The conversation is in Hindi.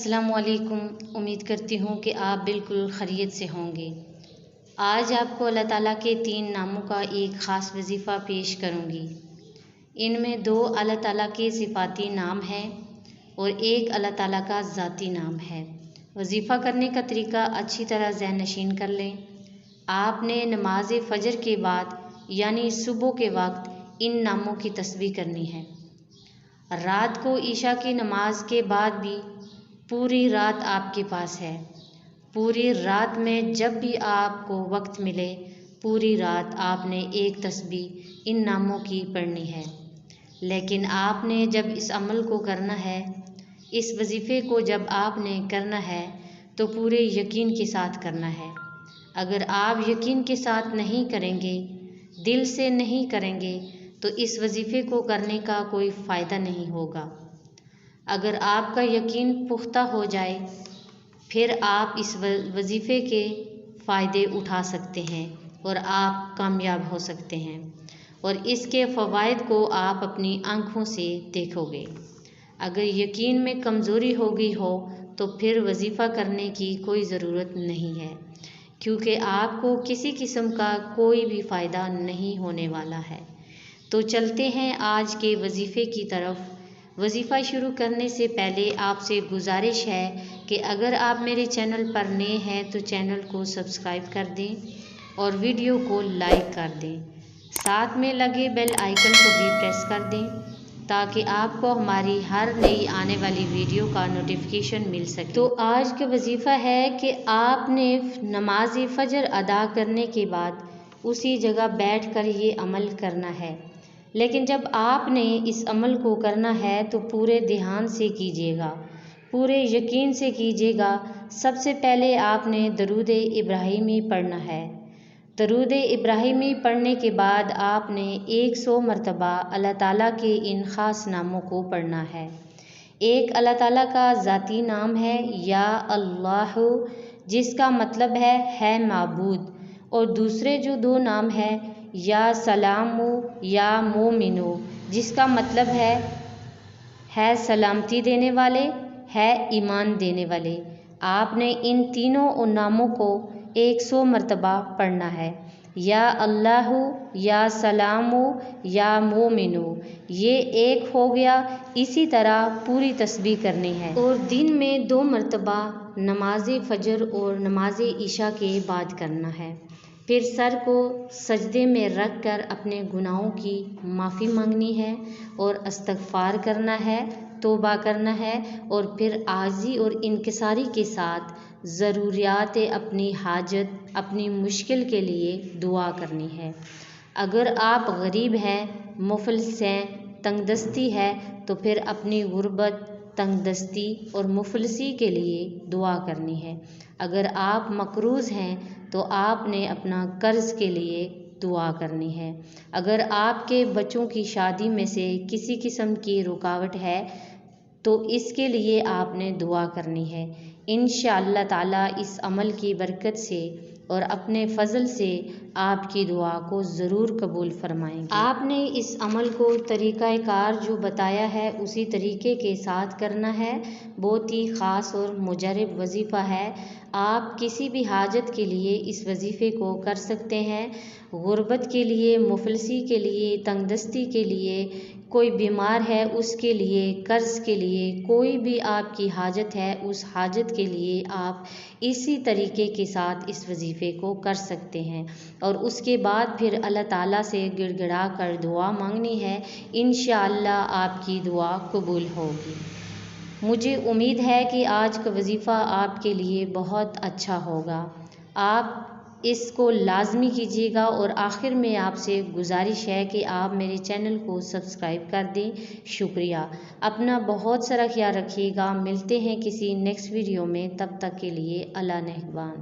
अस्सलामुअलैकुम। उम्मीद करती हूँ कि आप बिल्कुल खैरियत से होंगे। आज आपको अल्लाह ताला के 3 नामों का एक ख़ास वजीफ़ा पेश करूँगी। इनमें 2 अल्लाह ताला के सिफ़ाती नाम हैं और एक अल्लाह ताला का ज़ाती नाम है। वजीफ़ा करने का तरीका अच्छी तरह ज़हन नशीन कर लें। आपने नमाज फ़जर के बाद यानी सुबह के वक्त इन नामों की तस्बीह करनी है। रात को ईशा की नमाज के बाद भी पूरी रात आपके पास है। पूरी रात में जब भी आपको वक्त मिले, पूरी रात आपने एक तस्बीह इन नामों की पढ़नी है। लेकिन आपने जब इस अमल को करना है, इस वजीफ़े को जब आपने करना है तो पूरे यकीन के साथ करना है। अगर आप यकीन के साथ नहीं करेंगे, दिल से नहीं करेंगे, तो इस वजीफ़े को करने का कोई फ़ायदा नहीं होगा। अगर आपका यकीन पुख्ता हो जाए, फिर आप इस वजीफ़े के फ़ायदे उठा सकते हैं और आप कामयाब हो सकते हैं और इसके फ़वाइद को आप अपनी आँखों से देखोगे। अगर यकीन में कमज़ोरी हो गई हो तो फिर वजीफ़ा करने की कोई ज़रूरत नहीं है, क्योंकि आपको किसी किस्म का कोई भी फ़ायदा नहीं होने वाला है। तो चलते हैं आज के वजीफ़े की तरफ। वजीफ़ा शुरू करने से पहले आपसे गुजारिश है कि अगर आप मेरे चैनल पर नए हैं तो चैनल को सब्सक्राइब कर दें और वीडियो को लाइक कर दें। साथ में लगे बेल आइकन को भी प्रेस कर दें ताकि आपको हमारी हर नई आने वाली वीडियो का नोटिफिकेशन मिल सके। तो आज का वजीफ़ा है कि आपने नमाज फ़जर अदा करने के बाद उसी जगह बैठकर ये अमल करना है। लेकिन जब आपने इस अमल को करना है तो पूरे ध्यान से कीजिएगा, पूरे यकीन से कीजिएगा। सबसे पहले आपने दरूद इब्राहिमी पढ़ना है। दरूद इब्राहिमी पढ़ने के बाद आपने 100 मरतबा अल्लाह ताला के इन ख़ास नामों को पढ़ना है। एक अल्लाह ताला का ज़ाती नाम है या अल्लाह, जिसका मतलब है माबूद, और दूसरे जो 2 नाम है या सलामु या मोमिनो, जिसका मतलब है सलामती देने वाले, है ईमान देने वाले। आपने इन तीनों नामों को 100 मरतबा पढ़ना है। या अल्लाह, या सलामु, या मोमिनो, ये एक हो गया। इसी तरह पूरी तस्बीह करनी है और दिन में 2 मरतबा नमाज फ़जर और नमाज ईशा के बाद करना है। फिर सर को सजदे में रख कर अपने गुनाहों की माफ़ी मांगनी है और इस्तग़फ़ार करना है, तौबा करना है और फिर आजी और इनकिसारी के साथ ज़रूरियात अपनी हाजत, अपनी मुश्किल के लिए दुआ करनी है। अगर आप गरीब हैं, मुफलिस हैं, तंगदस्ती है, तो फिर अपनी गुर्बत, तंगदस्ती और मुफलिसी के लिए दुआ करनी है। अगर आप मकरूज़ हैं तो आपने अपना कर्ज़ के लिए दुआ करनी है। अगर आपके बच्चों की शादी में से किसी किस्म की रुकावट है तो इसके लिए आपने दुआ करनी है। इंशाअल्लाह ताला इस अमल की बरकत से और अपने फ़ज़ल से आपकी दुआ को ज़रूर कबूल फरमाएंगे। आपने इस अमल को तरीक़ाकार जो बताया है उसी तरीके के साथ करना है। बहुत ही ख़ास और मुजरब वजीफ़ा है। आप किसी भी हाजत के लिए इस वजीफ़े को कर सकते हैं। गुर्बत के लिए, मुफलिसी के लिए, तंगदस्ती के लिए, कोई बीमार है उसके लिए, कर्ज़ के लिए, कोई भी आपकी हाजत है उस हाजत के लिए आप इसी तरीके के साथ इस वजीफ़े को कर सकते हैं। और उसके बाद फिर अल्लाह ताला से गिड़गिड़ा कर दुआ मांगनी है। इंशाअल्लाह आपकी दुआ कबूल होगी। मुझे उम्मीद है कि आज का वजीफ़ा आपके लिए बहुत अच्छा होगा। आप इसको लाजमी कीजिएगा और आखिर में आपसे गुजारिश है कि आप मेरे चैनल को सब्सक्राइब कर दें। शुक्रिया। अपना बहुत सारा ख्याल रखिएगा। मिलते हैं किसी नेक्स्ट वीडियो में, तब तक के लिए अल्लाह नेगहबान।